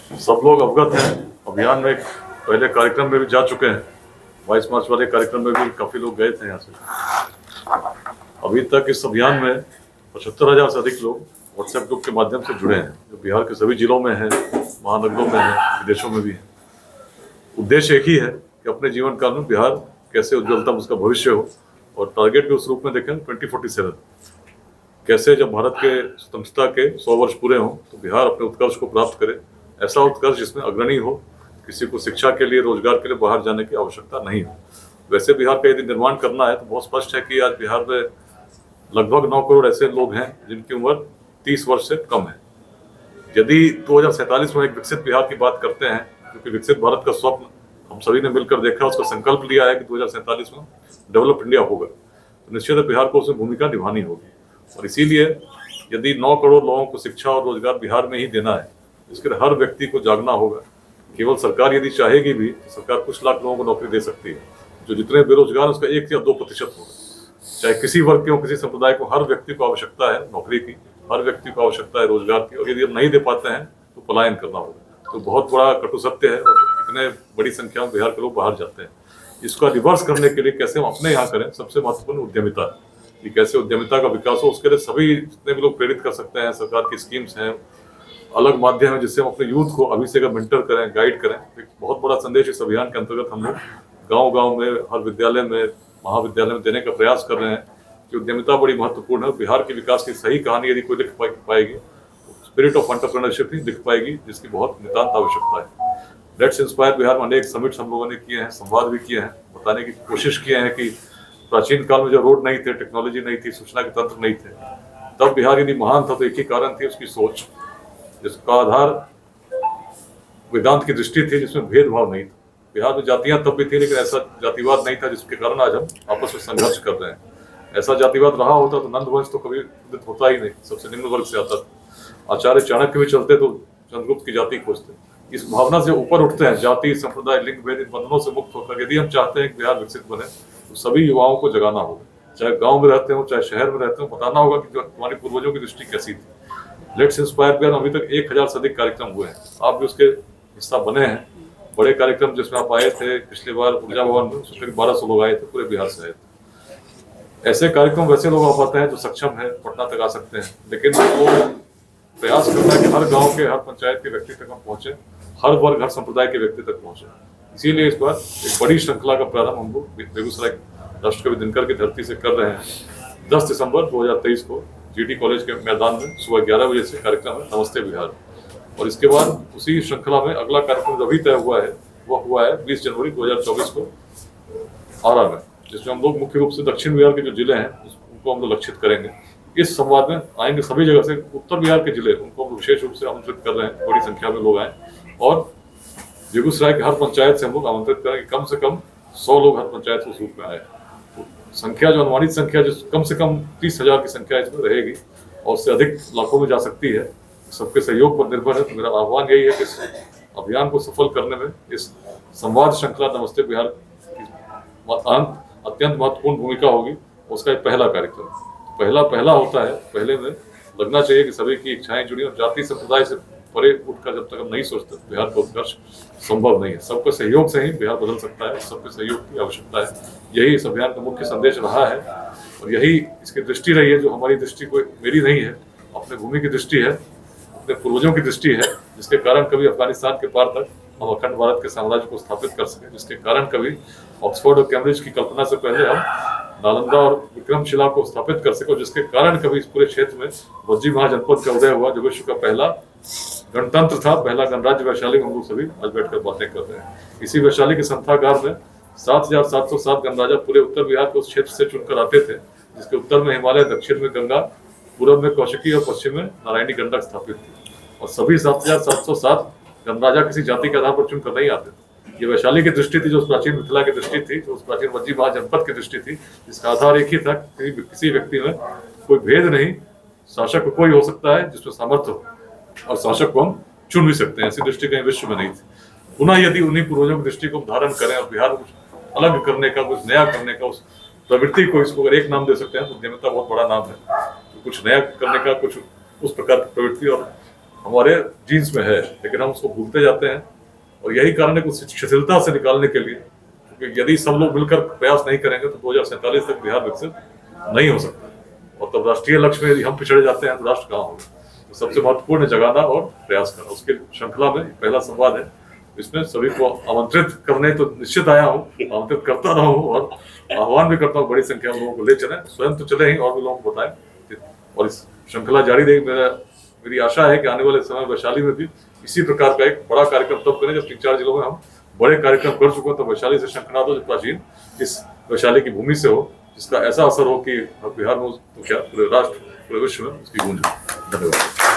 सब लोग अवगत हैं अभियान में, पहले कार्यक्रम में भी जा चुके हैं। 22 मार्च वाले कार्यक्रम में भी काफी लोग गए थे यहाँ से। अभी तक इस अभियान में 75,000 से अधिक लोग व्हाट्सएप ग्रुप के माध्यम से जुड़े हैं, जो बिहार के सभी जिलों में हैं, महानगरों में हैं, विदेशों में भी हैं। उद्देश्य एक ही है कि अपने जीवन काल में बिहार कैसे उज्ज्वलतम उसका भविष्य हो, और टारगेट भी उस रूप में देखें 2047, कैसे जब भारत के स्वतंत्रता के 100 वर्ष पूरे हों तो बिहार अपने उत्कर्ष को प्राप्त करे, ऐसा उत्कर्ष जिसमें अग्रणी हो, किसी को शिक्षा के लिए, रोजगार के लिए बाहर जाने की आवश्यकता नहीं हो। वैसे बिहार का यदि निर्माण करना है तो बहुत स्पष्ट है कि आज बिहार में लगभग 9 करोड़ ऐसे लोग हैं जिनकी उम्र 30 वर्ष से कम है। यदि 2047 में एक विकसित बिहार की बात करते हैं, क्योंकि विकसित भारत का स्वप्न हम सभी ने मिलकर देखा, उसका संकल्प लिया है कि 2047 में डेवलप इंडिया होगा, तो निश्चित है बिहार को उसमें भूमिका निभानी होगी। और इसीलिए यदि 9 करोड़ लोगों को शिक्षा और रोजगार बिहार में ही देना है, इसके लिए हर व्यक्ति को जागना होगा। केवल सरकार यदि चाहेगी भी तो सरकार कुछ लाख लोगों को नौकरी दे सकती है। जो जितने बेरोजगार उसका 1 या 2% होगा, चाहे किसी वर्ग के हो, किसी संप्रदाय को, हर व्यक्ति को आवश्यकता है नौकरी की, हर व्यक्ति को आवश्यकता है रोजगार की, और यदि हम नहीं दे पाते हैं तो पलायन करना होगा। तो बहुत बड़ा कटु सत्य है, और इतने बड़ी संख्या में बिहार के लोग बाहर जाते हैं। इसका रिवर्स करने के लिए कैसे हम अपने यहाँ करें, सबसे महत्वपूर्ण उद्यमिता, कि कैसे उद्यमिता का विकास हो, उसके लिए सभी जितने भी लोग प्रेरित कर सकते हैं। सरकार की स्कीम्स हैं, अलग माध्यम है जिससे हम अपने यूथ को अभी से अगर मेंटर करें, गाइड करें। एक बहुत बड़ा संदेश इस अभियान के अंतर्गत हम लोग गांव-गांव में, हर विद्यालय में, महाविद्यालय में देने का प्रयास कर रहे हैं कि उद्यमिता बड़ी महत्वपूर्ण है। बिहार के विकास की सही कहानी यदि कोई लिख पाएगी, स्पिरिट ऑफ एंटरप्रेन्योरशिप ही लिख पाएगी, जिसकी बहुत नितांत आवश्यकता है। लेट्स इंस्पायर बिहार में अनेक समिट्स हम लोगों ने किए हैं, संवाद भी किए हैं, बताने की कोशिश किए हैं कि प्राचीन काल में जो रोड नहीं थे, टेक्नोलॉजी नहीं थी, सूचना के तंत्र नहीं थे, तब बिहार यदि महान था तो एक ही कारण थी, उसकी सोच, जिसका आधार वेदांत की दृष्टि थी, जिसमें भेदभाव नहीं था। बिहार में जातियां तब भी थी, लेकिन ऐसा जातिवाद नहीं था जिसके कारण आज हम आपस में संघर्ष कर रहे हैं। ऐसा जातिवाद रहा होता तो नंद वंश तो कभी उदित होता ही नहीं, सबसे निम्न वर्ग से आता था। आचार्य चाणक्य भी चलते तो चंद्रगुप्त की जाति खोजते। इस भावना से ऊपर उठते हैं, जाति, संप्रदाय, लिंग भेद, इन बंधनों से मुक्त होकर यदि हम चाहते हैं कि बिहार विकसित बने, तो सभी युवाओं को जगाना होगा। चाहे गाँव में रहते हो, चाहे शहर में रहते हो, बताना होगा कि तुम्हारी पूर्वजों की दृष्टि कैसी थी। लेट्स इंस्पायर बिहार अभी तक 1000 से अधिक कार्यक्रम हुए हैं, आप भी उसके हिस्सा बने हैं। बड़े कार्यक्रम जिसमें आप आए थे पिछली बार ऊर्जा भवन में, उसमें करीब 1200 लोग आए थे, पूरे बिहार से आए थे। ऐसे कार्यक्रम वैसे लोग आ पाते हैं जो सक्षम है, पटना तक आ सकते हैं, लेकिन वो प्रयास करना है कि हर गांव के, हर पंचायत के व्यक्ति तक हम पहुंचे, हर वर्ग, हर संप्रदाय के व्यक्ति तक पहुंचे। इसीलिए इस बार एक बड़ी श्रृंखला का प्रारंभ हम लोग बेगूसराय राष्ट्रकवि दिनकर की धरती से कर रहे हैं। 10 दिसंबर 2023 को जीटी कॉलेज के मैदान में सुबह 11 बजे से कार्यक्रम है नमस्ते बिहार। और इसके बाद उसी श्रृंखला में अगला कार्यक्रम जो अभी तय हुआ है, वह हुआ है 20 जनवरी 2024 को आरा में, जिसमें हम लोग मुख्य रूप से दक्षिण बिहार के जो जिले हैं उनको हम लोग लक्षित करेंगे। इस संवाद में आएंगे सभी जगह से, उत्तर बिहार के जिले, उनको हम विशेष रूप से आमंत्रित कर रहे हैं, बड़ी संख्या में लोग आए। और बेगूसराय के हर पंचायत से हम लोग आमंत्रित करेंगे, कम से कम 100 लोग हर पंचायत से उस रूप में आए। संख्या जो अनुमानित संख्या, जो कम से कम 30,000 की संख्या इसमें रहेगी, और उससे अधिक लाखों में जा सकती है, सबके सहयोग पर निर्भर है। तो मेरा आह्वान यही है कि इस अभियान को सफल करने में इस संवाद श्रृंखला नमस्ते बिहार की अत्यंत महत्वपूर्ण भूमिका होगी। उसका एक पहला कार्यक्रम पहला होता है, पहले में लगना चाहिए कि सभी की इच्छाएं जुड़ी, और जाति संप्रदाय से परे उठकर जब तक हम नहीं सोचते बिहार का उत्कर्ष संभव नहीं है। सबके सहयोग से ही बिहार बदल सकता है, सबके सहयोग की आवश्यकता है। यही इस अभियान का मुख्य संदेश रहा है, और यही इसकी दृष्टि रही है, जो हमारी दृष्टि कोई मेरी नहीं है, अपने भूमि की दृष्टि है, अपने पूर्वजों की दृष्टि है, जिसके कारण कभी अफगानिस्तान के पार तक हम अखंड भारत के साम्राज्य को स्थापित कर सके, जिसके कारण कभी ऑक्सफोर्ड और कैम्ब्रिज की कल्पना से पहले हम नालंदा और विक्रमशिला को स्थापित कर सके, और जिसके कारण कभी इस पूरे क्षेत्र में वज्जी महाजनपद का उदय हुआ, जो विश्व का पहला गणतंत्र था, पहला गणराज्य। वैशाली में हम लोग सभी आज बैठकर बातें कर रहे हैं। इसी वैशाली के संथागार में 7,707 गणराजा पूरे उत्तर बिहार के उस क्षेत्र से चुनकर आते थे, जिसके उत्तर में हिमालय, दक्षिण में गंगा, पूर्व में कौशिकी और पश्चिम में नारायणी गंडक स्थापित थी। और सभी 7,707 गणराजा किसी जाति के आधार पर चुनकर नहीं आते थे। ये वैशाली की दृष्टि थी, जो उस प्राचीन मिथिला की दृष्टि थी, जो उस प्राचीन वज्जी महाजनपद की दृष्टि थी, जिसका आधार एक ही था, किसी व्यक्ति में कोई भेद नहीं, शासक कोई हो सकता है जिसमें सामर्थ्य हो, और शासक को हम चुन भी सकते हैं। ऐसी दृष्टि कहीं विश्व में नहीं थी। पुनः यदि उन्हीं पूर्वजों की दृष्टि को धारण करें और बिहार को कुछ अलग करने का, कुछ नया करने का, उस प्रवृत्ति को, इसको अगर एक नाम दे सकते हैं तो उद्यमिता बहुत बड़ा नाम है। तो कुछ नया करने का, कुछ उस प्रकार की प्रवृत्ति और हमारे जीन्स में है, लेकिन हम उसको भूलते जाते हैं। और यही कारण है कि उस शिथिलता से निकालने के लिए, क्योंकि यदि सब लोग मिलकर प्रयास नहीं करेंगे तो 2047 तक बिहार विकसित नहीं हो सकता। और तब राष्ट्रीय लक्ष्य में यदि हम पिछड़े जाते हैं तो राष्ट्र कहाँ होगा। तो सबसे महत्वपूर्ण है जगाना और प्रयास करना। उसके श्रृंखला में पहला संवाद है, इसमें सभी को आमंत्रित करने तो निश्चित आया हूँ, आमंत्रित करता रहा हूँ और आह्वान भी करता हूँ बड़ी संख्या में लोगों को ले चलें, स्वयं तो चले ही और भी लोगों को बताएं और इस श्रृंखला जारी रहेगी। मेरी आशा है कि आने वाले समय वैशाली में भी इसी प्रकार का एक बड़ा कार्यक्रम तब करें जब 3-4 जिलों में हम बड़े कार्यक्रम कर चुके हैं। तो वैशाली से शंखनाद हो जो प्राचीन इस वैशाली की भूमि से हो, जिसका ऐसा असर हो कि बिहार में तो क्या पूरे राष्ट्र पूरे विश्व में उसकी गूंज हो। धन्यवाद।